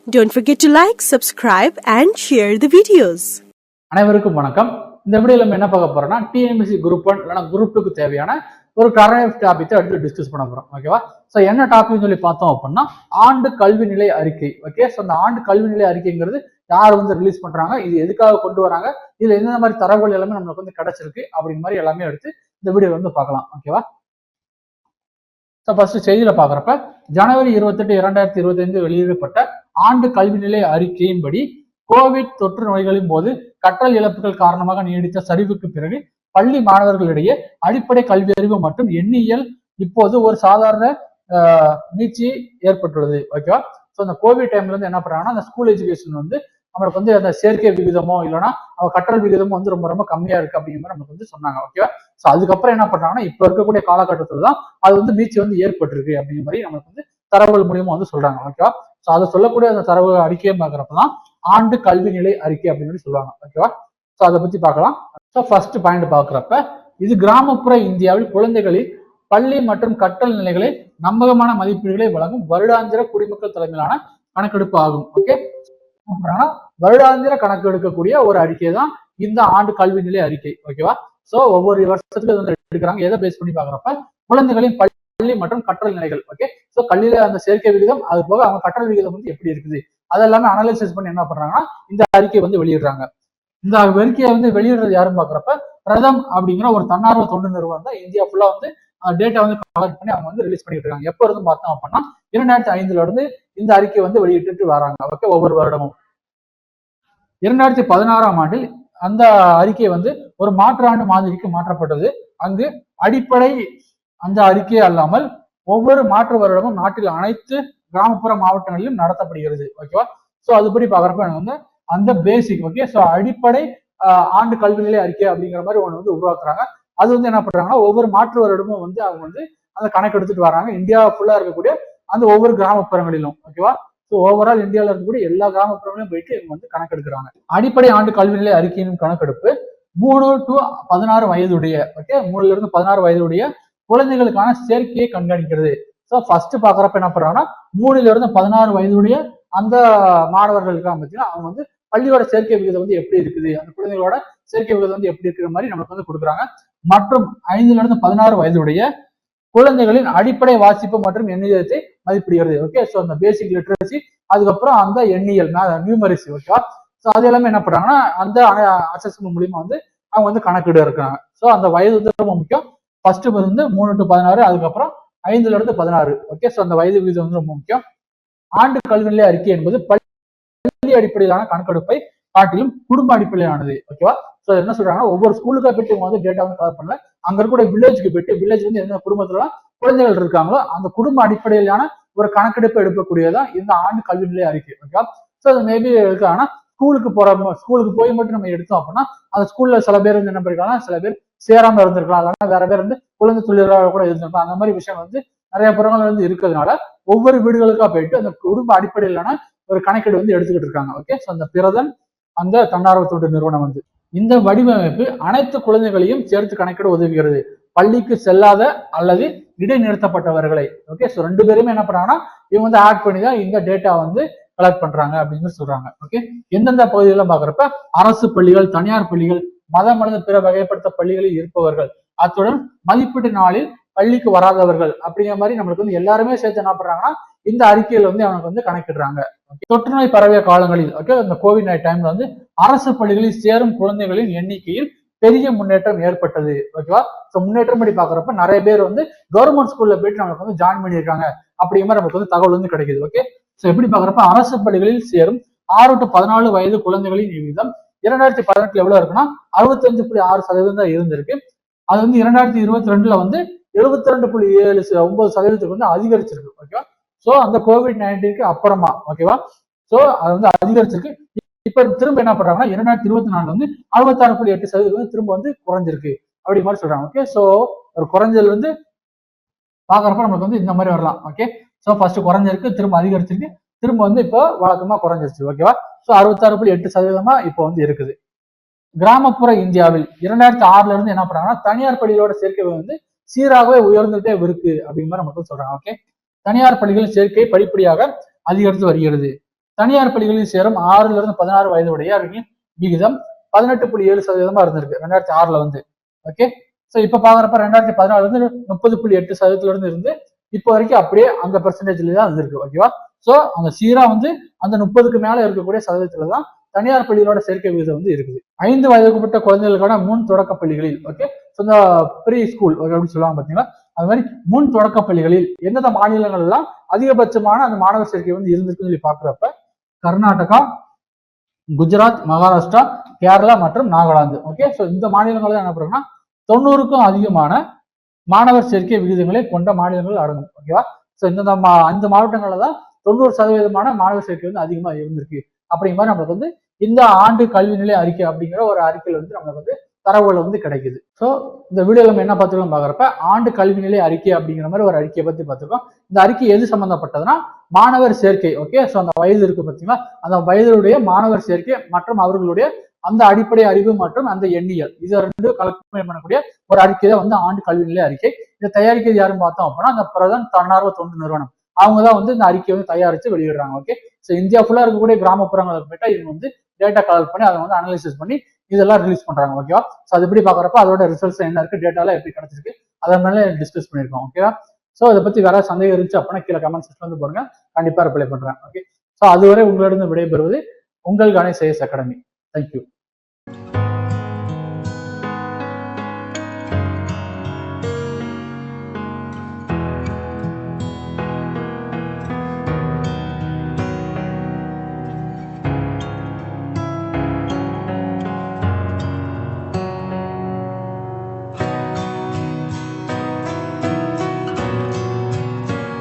Don't forget to like, subscribe and share the videos. அனைவருக்கும் வணக்கம். இந்த வீடியோல நம்ம என்ன பார்க்க போறோம்னா டிஎன்பிஎஸ்சி குரூப் 1 இல்லனா குரூப் 2 க்கு தேவையான ஒரு கரண்ட் டாபிக் எடுத்து டிஸ்கஸ் பண்ண போறோம். ஓகேவா? சோ என்ன டாபிக்னு சொல்லி பார்த்தோம் அப்படின்னா ஆண்டு கல்வி நிலை அறிக்கை. ஓகே? சோ அந்த ஆண்டு கல்வி நிலை அறிக்கைங்கிறது யார் ரிலீஸ் பண்றாங்க, இது எதுக்காக கொண்டு வராங்க, இதுல என்ன மாதிரி தரவுகள் எல்லாமே நமக்கு கிடைச்சிருக்கு அப்படிங்கிற மாதிரி எல்லாமே எடுத்து இந்த வீடியோல பார்க்கலாம். ஓகேவா? ஃபர்ஸ்ட் செய்தியில பாக்குறப்ப ஜனவரி 28, 2025 வெளியிடப்பட்ட ஆண்டு கல்வி நிலை அறிக்கையின்படி கோவிட் தொற்று நோய்களின் போது கற்றல் இழப்புகள் காரணமாக நீடித்த சரிவுக்கு பிறகு பள்ளி மாணவர்களிடையே அடிப்படை கல்வி அறிவு மற்றும் எண்ணியல் இப்போது ஒரு சாதாரண மீட்சி ஏற்பட்டுள்ளது. ஓகேவா? ஸோ அந்த கோவிட் டைம்ல இருந்து என்ன பண்றாங்கன்னா அந்த ஸ்கூல் எஜுகேஷன் நம்மளுக்கு அந்த சேர்க்கை விகிதமோ இல்லைன்னா அவ கற்றல் விகிதமோ ரொம்ப ரொம்ப கம்மியா இருக்கு அப்படிங்கிற மாதிரி நமக்கு சொன்னாங்க. ஓகேவா? ஸோ அதுக்கப்புறம் என்ன பண்றாங்கன்னா இப்ப இருக்கக்கூடிய காலகட்டத்துல தான் அது மீட்சி ஏற்பட்டிருக்கு அப்படிங்கிற மாதிரி நமக்கு தரவுகள் மூலியமா சொல்றாங்க. ஓகேவா? ஸோ அதை சொல்லக்கூடிய அந்த தரவு அறிக்கையை பார்க்கறப்பதான் ஆண்டு கல்வி நிலை அறிக்கை அப்படின்னு சொல்லுவாங்க. ஓகேவா? ஸோ அதை பத்தி பார்க்கலாம். ஸோ ஃபர்ஸ்ட் பாயிண்ட் பாக்குறப்ப இது கிராமப்புற இந்தியாவில் குழந்தைகளின் பள்ளி மற்றும் கற்றல் நிலைகளை நம்பகமான மதிப்பீடுகளை வழங்கும் வருடாந்திர குடிமக்கள் தலைமையிலான கணக்கெடுப்பு ஆகும். ஓகே? வருடாந்திர கணக்கு எடுக்கக்கூடிய ஒரு அறிக்கை தான் இந்த ஆண்டு கல்வி நிலை அறிக்கை. ஓகேவா? சோ ஒவ்வொரு வருஷத்துக்கு எடுக்கிறாங்க. எதை பேஸ் பண்ணி பாக்குறப்ப குழந்தைகளின் பள்ளி மற்றும் கற்றல் நிலைகள். ஓகே? சோ கல்வியில அந்த சேர்க்கை விகிதம், அது போக அவங்க கற்றல் விகிதம் எப்படி இருக்குது அதெல்லாமே அனலைசிஸ் பண்ணி என்ன பண்றாங்கன்னா இந்த அறிக்கை வெளியிடுறாங்க. இந்த அறிக்கையை வெளியிடுறது யாருன்னு பாக்குறப்ப பிரதம் அப்படிங்கிற ஒரு தன்னார்வ தொண்டு நிறுவனம் தான் இந்தியா ஃபுல்லா டேட்டா கலெக்ட் பண்ணி அவங்க ரிலீஸ் பண்ணிட்டு இருக்காங்க. எப்ப இருந்து பார்த்தோம் அப்படின்னா 2005 இருந்து இந்த அறிக்கை வெளியிட்டு வராங்க. ஓகே? ஒவ்வொரு வருடமும் 2016 ஆண்டில் அந்த அறிக்கை ஒரு மாற்று ஆண்டு மாதிரிக்கு மாற்றப்பட்டது. அங்கு அடிப்படை அந்த அறிக்கை அல்லாமல் ஒவ்வொரு மாற்று வருடமும் நாட்டில் அனைத்து கிராமப்புற மாவட்டங்களிலும் நடத்தப்படுகிறது. ஓகேவா? சோ அதுபடி பாக்குறப்ப அந்த பேசிக். ஓகே? சோ அடிப்படை ஆண்டு கல்வி நிலை அறிக்கை அப்படிங்கிற மாதிரி ஒண்ணு உருவாக்குறாங்க. அது என்ன பண்றாங்கன்னா ஒவ்வொரு மாற்று வருடமும் அவங்க அந்த கணக்கு எடுத்துட்டு வராங்க. இந்தியா ஃபுல்லா இருக்கக்கூடிய அந்த ஒவ்வொரு கிராமப்புறங்களிலும். ஓகேவா? ஓவரால் இந்தியாவில் இருக்கக்கூடிய எல்லா கிராமப்புறங்களையும் போயிட்டு இவங்க கணக்கெடுக்கிறாங்க. அடிப்படை ஆண்டு கல்வி நிலை அறிக்கையின் கணக்கெடுப்பு 3 to 16 வயதுடைய, ஓகே, 3ல இருந்து 16 வயதுடைய குழந்தைகளுக்கான சேர்க்கையை கண்காணிக்கிறது. ஸோ ஃபர்ஸ்ட் பாக்குறப்ப என்ன பண்றாங்கன்னா 3ல இருந்து 16 வயதுடைய அந்த மாணவர்கள் இருக்காங்க பார்த்தீங்கன்னா அவங்க பள்ளியோட சேர்க்கை விகிதம் எப்படி இருக்குது, அந்த குழந்தைகளோட சேர்க்கை விகிதம் எப்படி இருக்கிற மாதிரி நமக்கு கொடுக்குறாங்க. மற்றும் 5ல இருந்து 16 வயதுடைய குழந்தைகளின் அடிப்படை வாசிப்பு மற்றும் எண்ணியத்தை மதிப்பிடுகிறது. ஓகே? ஸோ அந்த பேசிக் லிட்ரஸி, அதுக்கப்புறம் அந்த எண்ணியல் நியூமரிசி. ஓகேவா? ஸோ அது எல்லாமே என்ன பண்றாங்கன்னா அந்த அசஸ்மெண்ட் மூலியமா அவங்க கணக்கீடு இருக்காங்க. ஸோ அந்த வயது ரொம்ப முக்கியம். ஃபர்ஸ்ட் 3 to 16, அதுக்கப்புறம் 5ல இருந்து 16. ஓகே? ஸோ அந்த வயது விகிதம் ரொம்ப முக்கியம். ஆண்டு கல்வி நிலை அறிக்கை என்பது பள்ளி அடிப்படையிலான கணக்கெடுப்பை காட்டிலும் குடும்ப அடிப்படையிலானது. ஓகேவா? சோ என்ன சொல்றாங்கன்னா ஒவ்வொரு ஸ்கூலுக்கா போயிட்டு டேட்டா கலெக்ட் பண்ணல, அங்க இருக்கக்கூடிய வில்லேஜுக்கு போயிட்டு வில்லேஜ் எந்த குடும்பத்துல குழந்தைகள் இருக்காங்களோ அந்த குடும்ப அடிப்படையிலான ஒரு கணக்கெடுப்பு எடுக்கக்கூடியதான் இந்த ஆண்டு கல்வி நிலை அறிக்கை. ஓகேவா? சோ அது மேபி இருக்காங்கன்னா ஸ்கூலுக்கு போய் மட்டும் நம்ம எடுத்தோம் அப்படின்னா அந்த ஸ்கூல்ல சில பேர் என்ன பண்ணிருக்காங்க, சில பேர் சேராம இருந்திருக்கலாம், அதனால வேற பேர் குழந்தை தொழிலாளர் கூட இருந்திருக்கலாம். அந்த மாதிரி விஷயம் நிறைய புறங்கள் இருக்கிறதுனால ஒவ்வொரு வீடுகளுக்கா போயிட்டு அந்த குடும்ப அடிப்படையிலான ஒரு கணக்கீடு எடுத்துக்கிட்டு இருக்காங்க. ஓகே? ஸோ அந்த பிரதன் அந்த தன்னார்வ தொண்டு நிறுவனம் இந்த வடிவமைப்பு அனைத்து குழந்தைகளையும் சேர்த்து கணக்கிட உதவுகிறது, பள்ளிக்கு செல்லாத அல்லது இடைநிறுத்தப்பட்டவர்களை. ஓகே? ஸோ 2 பேருமே என்ன பண்றாங்கன்னா இவங்க ஆட் பண்ணி தான் இந்த டேட்டா கலெக்ட் பண்றாங்க அப்படின்னு சொல்றாங்க. ஓகே? எந்தெந்த பகுதிகளெல்லாம் பாக்குறப்ப அரசு பள்ளிகள், தனியார் பள்ளிகள், மதம் அல்லது பிற வகைப்படுத்த பள்ளிகளில் இருப்பவர்கள், அத்துடன் மதிப்பீட்டு நாளில் பள்ளிக்கு வராதவர்கள் அப்படிங்கிற மாதிரி நம்மளுக்கு எல்லாருமே சேர்த்து என்ன பண்றாங்கன்னா இந்த அறிக்கையில அவனுக்கு கணக்கிடுறாங்க. தொற்றுநோய் பரவிய காலங்களில், ஓகே, இந்த கோவிட் டைம்ல அரசு பள்ளிகளில் சேரும் குழந்தைகளின் எண்ணிக்கையில் பெரிய முன்னேற்றம் ஏற்பட்டது. ஓகேவா? ஸோ முன்னேற்றம் படி பாக்குறப்ப நிறைய பேர் கவர்மெண்ட் ஸ்கூல்ல போயிட்டு நம்மளுக்கு ஜாயின் பண்ணியிருக்காங்க அப்படிங்கிற மாதிரி நமக்கு தகவல் கிடைக்குது. ஓகே? ஸோ எப்படி பாக்குறப்ப அரசு பள்ளிகளில் சேரும் 6 to 14 வயது குழந்தைகளின் விகிதம் 2018 எவ்வளவு இருக்குன்னா 65.6% தான் இருந்திருக்கு. அது 2022ல 72.79% அதிகரிச்சிருக்கு. ஓகேவா? சோ அந்த COVID-19 அப்புறமா, ஓகேவா, சோ அது அதிகரிச்சிருக்கு. இப்ப திரும்ப என்ன பண்றாங்கன்னா 2024 66.8% திரும்ப குறைஞ்சிருக்கு அப்படி மாதிரி சொல்றாங்க. ஓகே? சோ ஒரு குறைஞ்சதுல பாக்குறப்ப நமக்கு இந்த மாதிரி வரலாம். ஓகே? சோ ஃபர்ஸ்ட் குறைஞ்சிருக்கு, திரும்ப அதிகரிச்சிருக்கு, திரும்ப இப்போ வழக்கமா குறைஞ்சிருச்சு. ஓகேவா? சோ 66.8% இப்போ இருக்குது. கிராமப்புற இந்தியாவில் 2006ல இருந்து என்ன பண்றாங்கன்னா தனியார் பள்ளிகளோட சேர்க்கை சீராகவே உயர்ந்துட்டே இருக்கு அப்படிங்கிற நமக்கு சொல்றாங்க. ஓகே? தனியார் பள்ளிகளின் சேர்க்கை படிப்படியாக அதிகரித்து வருகிறது. தனியார் பள்ளிகளில் சேரும் 6 to 16 வயதுடையவர்களின் விகிதம் 18.7% இருந்திருக்கு 2006 வந்து. ஓகே, ஸோ இப்ப பாக்குறப்ப 2014 30.8% இருந்து இப்போ வரைக்கும் அப்படியே அந்த பெர்சன்டேஜ்ல தான் இருந்திருக்கு. ஓகேவா, ஸோ அந்த சீரா வந்து அந்த 30க்கு மேல இருக்கக்கூடிய சதவீதத்துல தான் தனியார் பள்ளிகளோட சேர்க்கை விகிதம் வந்து இருக்குது. 5 வயதுக்குட்பட்ட குழந்தைகளுக்கான முன் தொடக்க பள்ளிகளில், ஓகே, ஸோ இந்த ப்ரீ ஸ்கூல் அப்படின்னு சொல்லுவாங்க பாத்தீங்களா, அது மாதிரி முன் தொடக்க பள்ளிகளில் எந்தெந்த மாநிலங்கள் எல்லாம் அதிகபட்சமான அந்த மாணவர் சேர்க்கை வந்து இருந்திருக்குன்னு சொல்லி பாக்குறப்ப கர்நாடகா, குஜராத், மகாராஷ்டிரா, கேரளா மற்றும் நாகாலாந்து. ஓகே, ஸோ இந்த மாநிலங்கள் என்ன பண்ணுறோம்னா 90க்கும் அதிகமான மாணவர் சேர்க்கை விகிதங்களை கொண்ட மாநிலங்கள் அடங்கும். ஓகேவா, ஸோ இந்த மாவட்டங்கள்ல தான் 90% மாணவர் சேர்க்கை வந்து அதிகமா இருந்திருக்கு. அப்படிங்கிற மாதிரி நம்மளுக்கு வந்து இந்த ஆண்டு கல்வி நிலை அறிக்கை அப்படிங்கிற ஒரு அறிக்கையில் வந்து நம்மளுக்கு வந்து தரவுகள் வந்து கிடைக்குது. ஸோ இந்த வீடியோல நம்ம என்ன பார்த்துருக்கோம் பாக்குறப்ப ஆண்டு கல்வி நிலை அறிக்கை அப்படிங்கிற மாதிரி ஒரு அறிக்கையை பத்தி பார்த்துருக்கோம். இந்த அறிக்கை எது சம்பந்தப்பட்டதுன்னா மாணவர் சேர்க்கை. ஓகே, ஸோ அந்த வயது இருக்கு பார்த்தீங்களா, அந்த வயதுடைய மாணவர் சேர்க்கை மற்றும் அவர்களுடைய அந்த அடிப்படை அறிவு மற்றும் அந்த எண்ணியல் இதை ரெண்டு கலெக்ட் பண்ணக்கூடிய ஒரு அறிக்கை தான் வந்து ஆண்டு கல்வி நிலை அறிக்கை. இதை தயாரிக்கிறது யாரும் பார்த்தோம் அப்படின்னா அந்த பிரதன் தன்னார்வ தொண்டு நிறுவனம், அவங்க தான் வந்து இந்த அறிக்கையை வந்து தயாரிச்சு வெளியிடுறாங்க. ஓகே, ஸோ இந்தியா ஃபுல்லா இருக்கக்கூடிய கிராமப்புறங்களுக்கு போயிட்டா இவங்க வந்து டேட்டா கலெக்ட் பண்ணி அதை வந்து அனலைசிஸ் பண்ணி இதெல்லாம் ரிலீஸ் பண்றாங்க. ஓகேவா, ஸோ அது எப்படி பாக்குறப்ப அதோட ரிசல்ட்ஸ் என்ன இருக்கு, டேட்டாலாம் எப்படி கிடைச்சிருக்கு, அதை மேலே டிஸ்கஸ் பண்ணியிருக்கோம். ஓகேவா, ஸோ இதை பத்தி வேற சந்தேகம் இருந்துச்சு அப்படின்னா கீழே கமெண்ட் செக்ஷன் வந்து போடுங்க, கண்டிப்பா ரிப்ளை பண்றேன். ஓகே, ஸோ அதுவரை உங்களிடம் விடைபெறுவது உங்கள் கணேஷ் ஐஎஸ் அகாடமி. தேங்க்யூ.